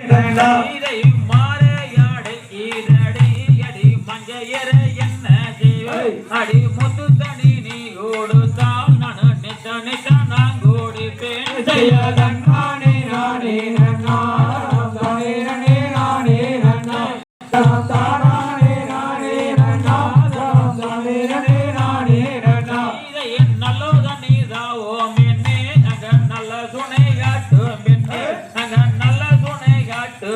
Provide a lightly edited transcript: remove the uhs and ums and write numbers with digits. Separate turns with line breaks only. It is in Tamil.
இதை மாறையாடை ஈரடி அடி மஞ்சையர என்ன செய்வே அடி முத்து தனி நீ ஓடுத்தால் நான் நித்த நித்த நான் ஓடிப்பேன் செய்யதன் நானே நானே நன்னா நானே நானே நானே நன்னா தானே நானே நன்னா தானே நானே நானே நன்னா இதை நல்லோதனி தாவோ மென்னே அங்க நல்ல துணை காட்டு மென்னே அங்க நல்ல துணை காட்டு